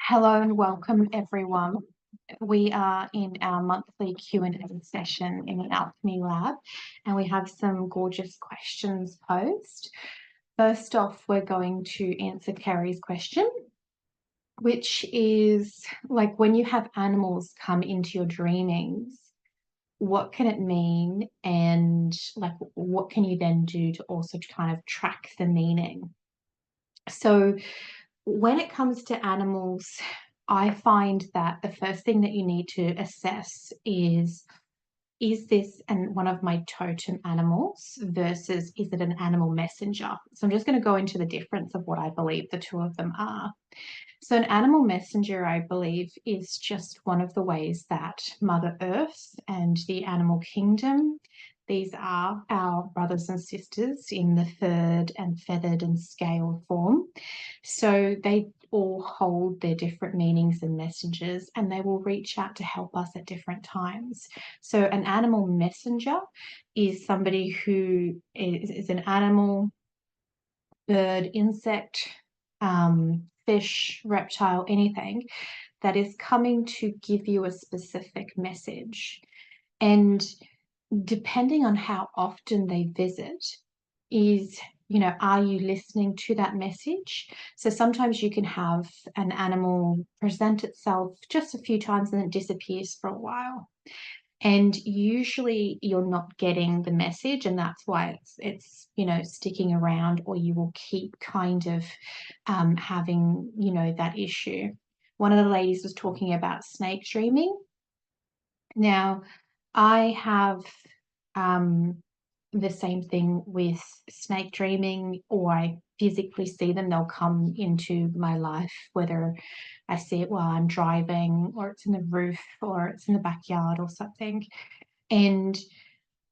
Hello and welcome everyone. We are in our monthly Q&A session in the Alchemy Lab, and we have some gorgeous questions posed. First off, we're going to answer Kerry's question, which is like, when you have animals come into your dreamings, what can it mean? And like, what can you then do to also kind of track the meaning? So when it comes to animals, I find that the first thing that you need to assess is this one of my totem animals versus is it an animal messenger? So I'm just going to go into the difference of what I believe the two of them are. So an animal messenger, I believe, is just one of the ways that Mother Earth and the animal kingdom, these are our brothers and sisters in the furred and feathered and scaled form. So they all hold their different meanings and messages, and they will reach out to help us at different times. So an animal messenger is somebody who is an animal, bird, insect, fish, reptile, anything that is coming to give you a specific message. And depending on how often they visit is, are you listening to that message? So sometimes you can have an animal present itself just a few times and then it disappears for a while. And usually you're not getting the message, and that's why it's sticking around, or you will keep kind of having that issue. One of the ladies was talking about snake dreaming. Now, I have the same thing with snake dreaming, or I physically see them. They'll come into my life, whether I see it while I'm driving, or it's in the roof, or it's in the backyard or something. And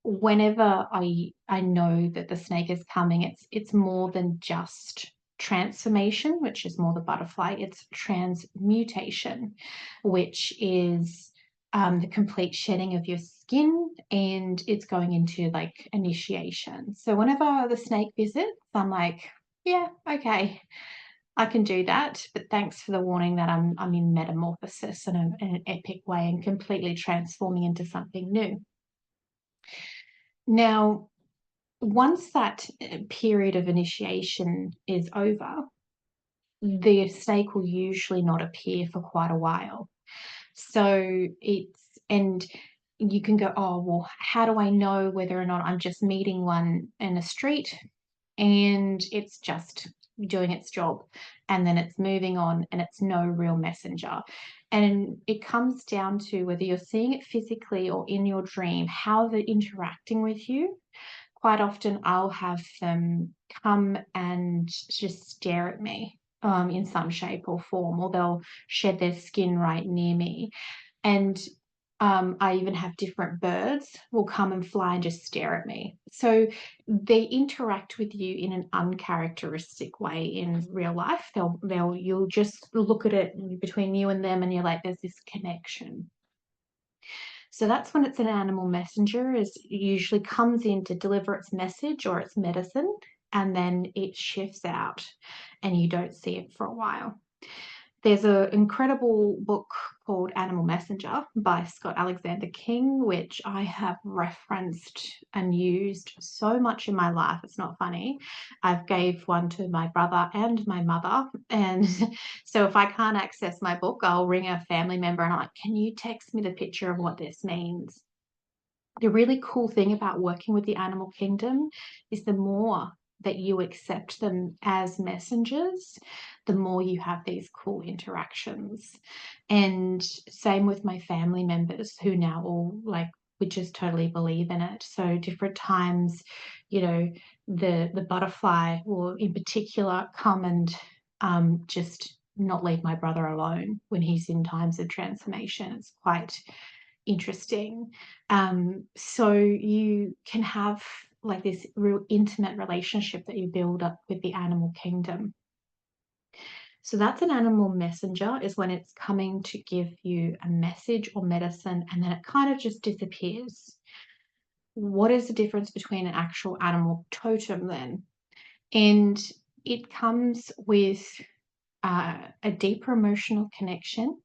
whenever I know that the snake is coming, it's more than just transformation, which is more the butterfly. It's transmutation, which is the complete shedding of your skin, and it's going into like initiation. So whenever the snake visits, I'm like, yeah, okay, I can do that, but thanks for the warning that I'm in metamorphosis in an epic way and completely transforming into something new. Now, once that period of initiation is over, the snake will usually not appear for quite a while. So and you can go, oh, well, how do I know whether or not I'm just meeting one in the street and it's just doing its job and then it's moving on and it's no real messenger? And it comes down to whether you're seeing it physically or in your dream, how they're interacting with you. Quite often I'll have them come and just stare at me in some shape or form, or they'll shed their skin right near me. And I even have different birds will come and fly and just stare at me. So they interact with you in an uncharacteristic way in real life. You'll just look at it between you and them, and you're like, there's this connection. So that's when it's an animal messenger, is it usually comes in to deliver its message or its medicine, and then it shifts out and you don't see it for a while. There's an incredible book called Animal Messenger by Scott Alexander King, which I have referenced and used so much in my life. It's not funny. I've gave one to my brother and my mother. And so if I can't access my book, I'll ring a family member and I'm like, can you text me the picture of what this means? The really cool thing about working with the animal kingdom is the more that you accept them as messengers, the more you have these cool interactions. And same with my family members who now all like, we just totally believe in it. So different times, the butterfly will in particular come and just not leave my brother alone when he's in times of transformation. It's quite interesting. So you can have like this real intimate relationship that you build up with the animal kingdom. So that's an animal messenger, is when it's coming to give you a message or medicine and then it kind of just disappears. What is the difference between an actual animal totem then? And it comes with a deeper emotional connection,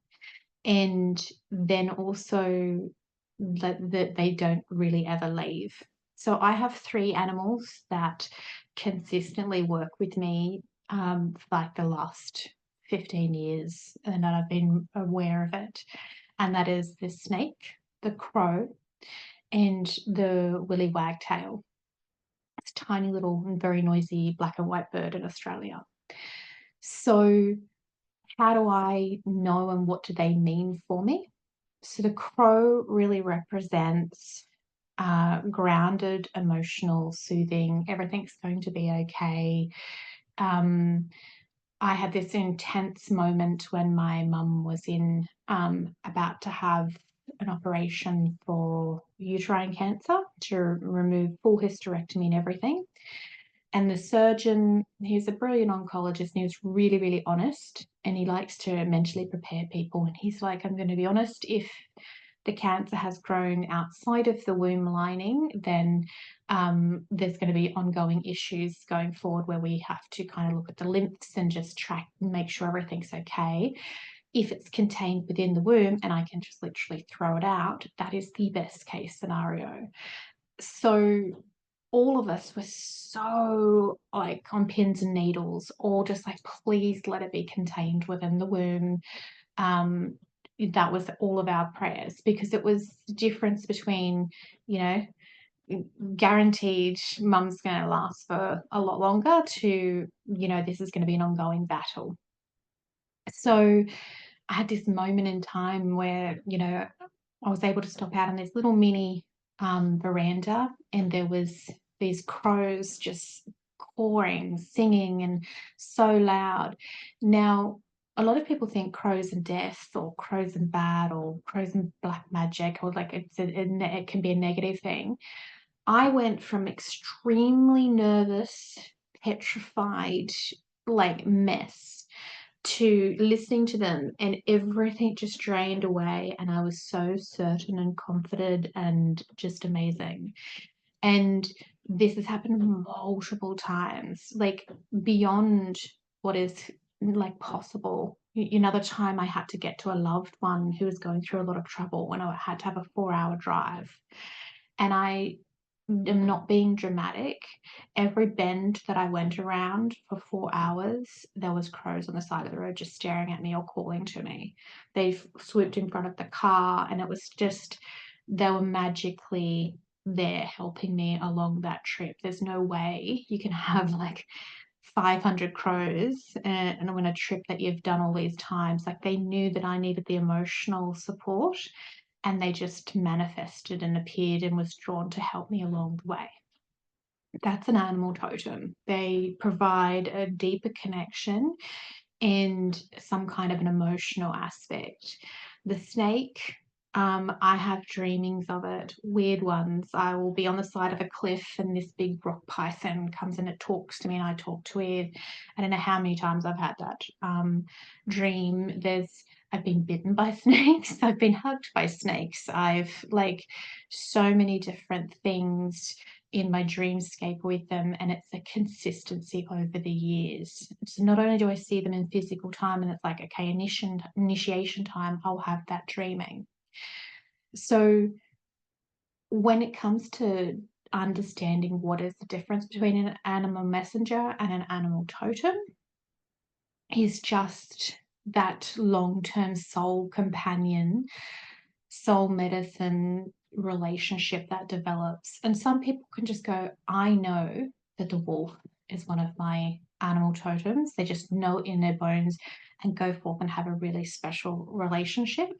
and then also that they don't really ever leave. So I have 3 animals that consistently work with me, for like the last 15 years, and that I've been aware of it. And that is the snake, the crow, and the willy wagtail. It's a tiny little and very noisy black and white bird in Australia. So how do I know and what do they mean for me? So the crow really represents grounded, emotional, soothing. Everything's going to be okay. I had this intense moment when my mum was in about to have an operation for uterine cancer to remove full hysterectomy and everything. And the surgeon, he's a brilliant oncologist and he was really, really honest, and he likes to mentally prepare people. And he's like, I'm going to be honest, if the cancer has grown outside of the womb lining, then there's going to be ongoing issues going forward where we have to kind of look at the lymphs and just track and make sure everything's okay. If it's contained within the womb and I can just literally throw it out, that is the best case scenario. So all of us were so like on pins and needles, all just like, please let it be contained within the womb. That was all of our prayers, because it was the difference between, you know, guaranteed mum's going to last for a lot longer to, you know, this is going to be an ongoing battle. So I had this moment in time where, you know, I was able to stop out on this little mini veranda, and there was these crows just cawing, singing, and so loud. Now, a lot of people think crows and death, or crows and bad, or crows and black magic, or like it can be a negative thing. I went from extremely nervous, petrified, like mess, to listening to them, and everything just drained away, and I was so certain and confident and just amazing. And this has happened multiple times, like beyond what is like possible. Another time I had to get to a loved one who was going through a lot of trouble when I had to have a 4-hour drive, and I am not being dramatic. Every bend that I went around for 4 hours, there was crows on the side of the road just staring at me or calling to me. They swooped in front of the car, and it was just, they were magically there helping me along that trip. There's no way you can have like 500 crows and on a trip that you've done all these times. Like, they knew that I needed the emotional support, and they just manifested and appeared and was drawn to help me along the way. That's an animal totem. They provide a deeper connection and some kind of an emotional aspect. The snake, I have dreamings of it, weird ones. I will be on the side of a cliff and this big rock python comes and it talks to me and I talk to it. I don't know how many times I've had that dream. I've been bitten by snakes. I've been hugged by snakes. I've like so many different things in my dreamscape with them, and it's a consistency over the years. So not only do I see them in physical time and it's like, okay, initiation time, I'll have that dreaming. So when it comes to understanding what is the difference between an animal messenger and an animal totem, is just that long-term soul companion, soul medicine relationship that develops. And some people can just go, I know that the wolf is one of my animal totems. They just know it in their bones and go forth and have a really special relationship.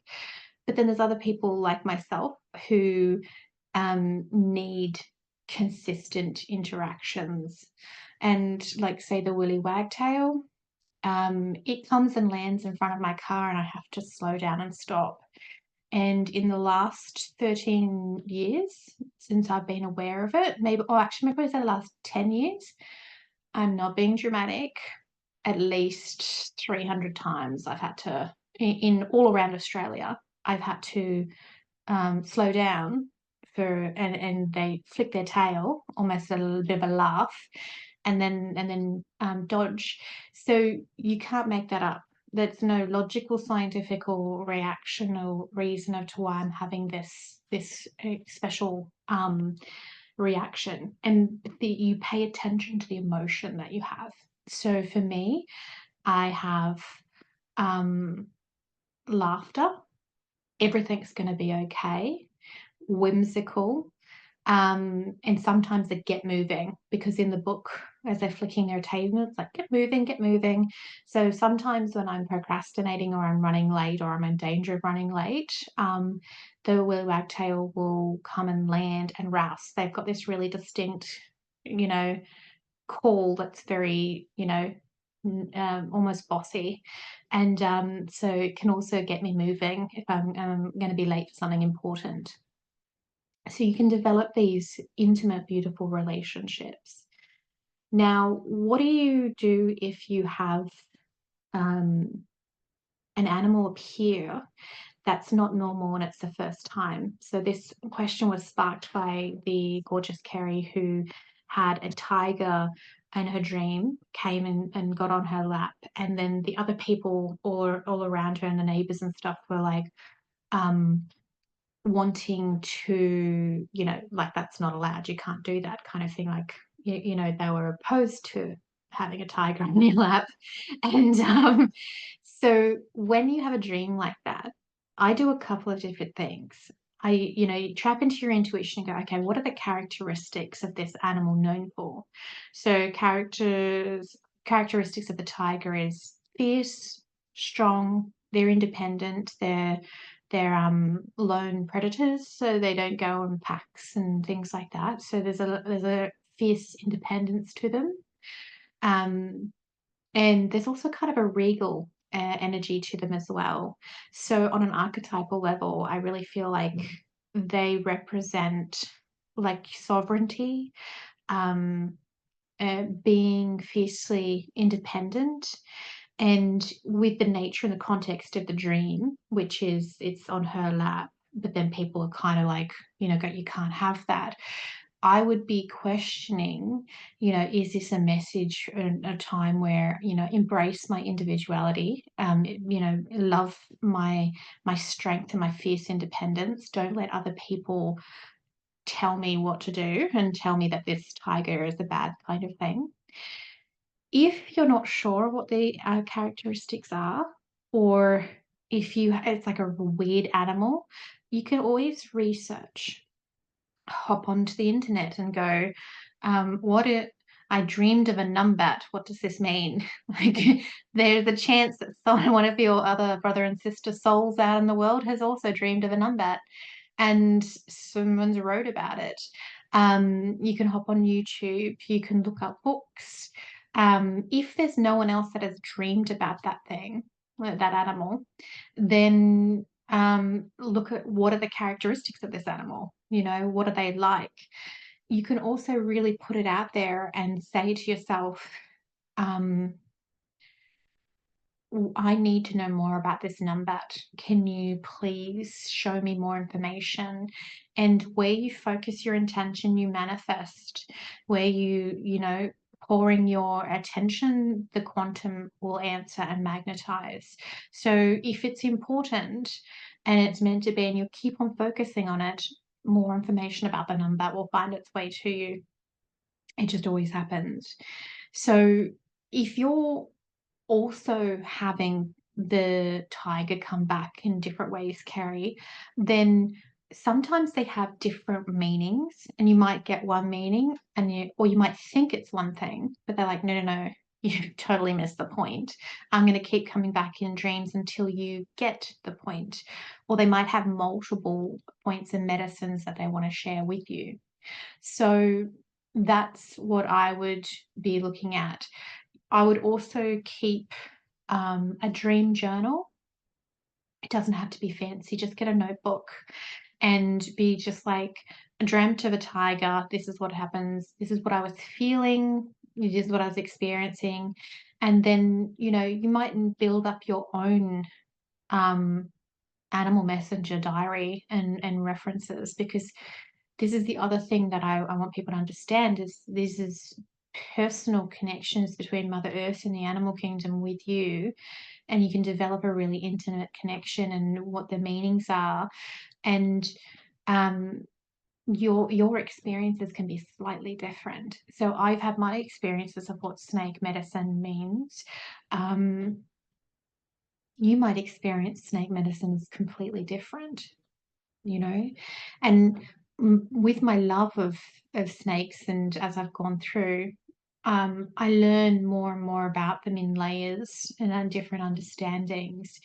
But then there's other people like myself who need consistent interactions. And like, say, the willy wagtail, it comes and lands in front of my car and I have to slow down and stop. And in the last 13 years, since I've been aware of it, maybe I say the last 10 years, I'm not being dramatic, at least 300 times I've had to, in all around Australia, I've had to slow down and they flick their tail, almost a little bit of a laugh, and then dodge. So you can't make that up. There's no logical, scientific, or reaction or reason as to why I'm having this special reaction, and you pay attention to the emotion that you have. So for me, I have laughter. Everything's going to be okay. Whimsical. And sometimes they get moving, because in the book, as they're flicking their tail, it's like, get moving, get moving. So sometimes when I'm procrastinating or I'm running late or I'm in danger of running late, the willy wagtail will come and land and rouse. They've got this really distinct, you know, call that's very, almost bossy. And so it can also get me moving if I'm going to be late for something important. So you can develop these intimate, beautiful relationships. Now, what do you do if you have an animal appear that's not normal and it's the first time? So this question was sparked by the gorgeous Kerry, who had a tiger in her dream, came in and got on her lap, and then the other people all around her and the neighbors and stuff were like, wanting to, like, that's not allowed, you can't do that kind of thing. Like, they were opposed to having a tiger on your lap. And so when you have a dream like that, I do a couple of different things. You tap into your intuition and go, okay, what are the characteristics of this animal known for? So characteristics of the tiger is fierce, strong, they're independent, they're lone predators, so they don't go in packs and things like that. So there's a fierce independence to them, and there's also kind of a regal energy to them as well. So on an archetypal level, I really feel like they represent like sovereignty, being fiercely independent, and with the nature and the context of the dream, which is it's on her lap, but then people are kind of like, go, you can't have that. I would be questioning, is this a message in a time where, embrace my individuality, love my strength and my fierce independence. Don't let other people tell me what to do and tell me that this tiger is a bad kind of thing. If you're not sure what the characteristics are, or if it's like a weird animal, you can always research. Hop onto the internet and go, I dreamed of a numbat. What does this mean? Like, there's a chance that one of your other brother and sister souls out in the world has also dreamed of a numbat, and someone's wrote about it. You can hop on YouTube, you can look up books. If there's no one else that has dreamed about that thing, that animal, then look at what are the characteristics of this animal. What are they like? You can also really put it out there and say to yourself, I need to know more about this numbat. Can you please show me more information? And where you focus your intention, you manifest. Where pouring your attention, the quantum will answer and magnetize. So if it's important and it's meant to be, and you keep on focusing on it, more information about the numbat will find its way to you. It just always happens. So if you're also having the tiger come back in different ways, Carrie, then sometimes they have different meanings, and you might get one meaning or you might think it's one thing, but they're like, no, you totally missed the point. I'm going to keep coming back in dreams until you get the point. Or they might have multiple points and medicines that they want to share with you. So that's what I would be looking at. I would also keep a dream journal. It doesn't have to be fancy, just get a notebook and be just like, I dreamt of a tiger. This is what happens. This is what I was feeling. This is what I was experiencing. And then, you might build up your own animal messenger diary and references, because this is the other thing that I want people to understand is this is personal connections between Mother Earth and the animal kingdom with you, and you can develop a really intimate connection and what the meanings are. And your experiences can be slightly different. So I've had my experiences of what snake medicine means. You might experience snake medicine as completely different, you know. And with my love of snakes, and as I've gone through, I learn more and more about them in layers and different understandings,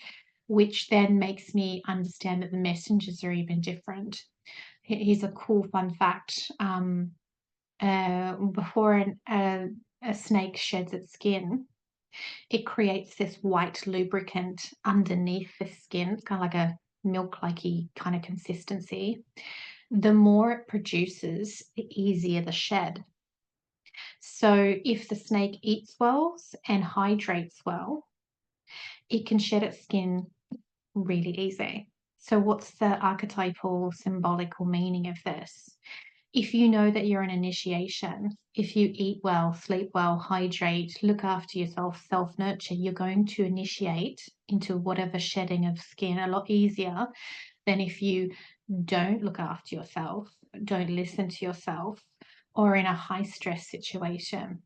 which then makes me understand that the messengers are even different. Here's a cool fun fact. Before a snake sheds its skin, it creates this white lubricant underneath the skin. It's kind of like a milk-likey kind of consistency. The more it produces, the easier the shed. So if the snake eats well and hydrates well, it can shed its skin really easy. So what's the archetypal symbolical meaning of this? If you know that you're an initiation, if you eat well, sleep well, hydrate, look after yourself, self-nurture, you're going to initiate into whatever shedding of skin a lot easier than if you don't look after yourself, don't listen to yourself, or in a high stress situation.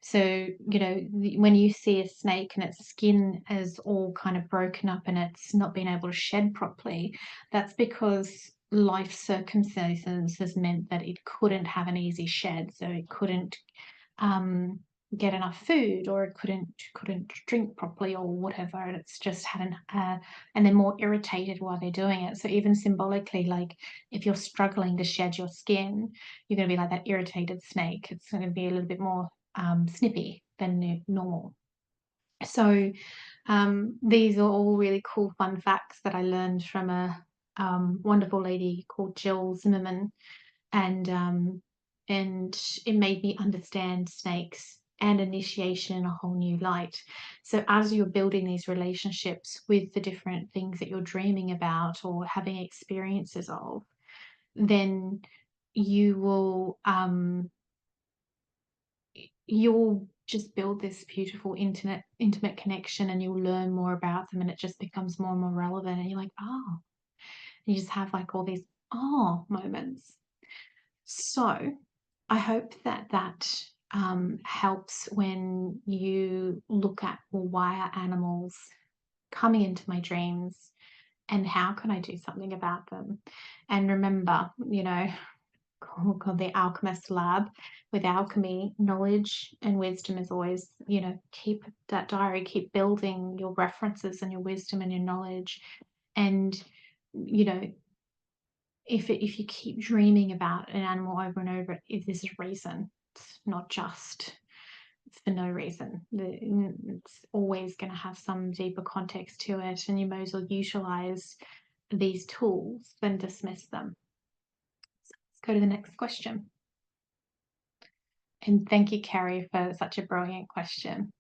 So, you know, when you see a snake and its skin is all kind of broken up and it's not been able to shed properly, that's because life circumstances has meant that it couldn't have an easy shed. So it couldn't get enough food, or it couldn't drink properly, or whatever, and it's just had and they're more irritated while they're doing it. So even symbolically, like if you're struggling to shed your skin, you're going to be like that irritated snake. It's going to be a little bit more snippy than normal. So these are all really cool fun facts that I learned from a wonderful lady called Jill Zimmerman, and it made me understand snakes and initiation in a whole new light. So as you're building these relationships with the different things that you're dreaming about or having experiences of, then you will you'll just build this beautiful intimate connection, and you'll learn more about them, and it just becomes more and more relevant, and you're like, oh, you just have like all these oh moments. So I hope that helps when you look at, well, why are animals coming into my dreams, and how can I do something about them? And remember, you know, called the Alchemist Lab. With alchemy, knowledge and wisdom is always, you know, keep that diary, keep building your references and your wisdom and your knowledge. And, you know, if you keep dreaming about an animal over and over, if there's a reason, it's not just for no reason. It's always going to have some deeper context to it, and you may as well utilize these tools than dismiss them. So let's go to the next question. And thank you, Carrie, for such a brilliant question.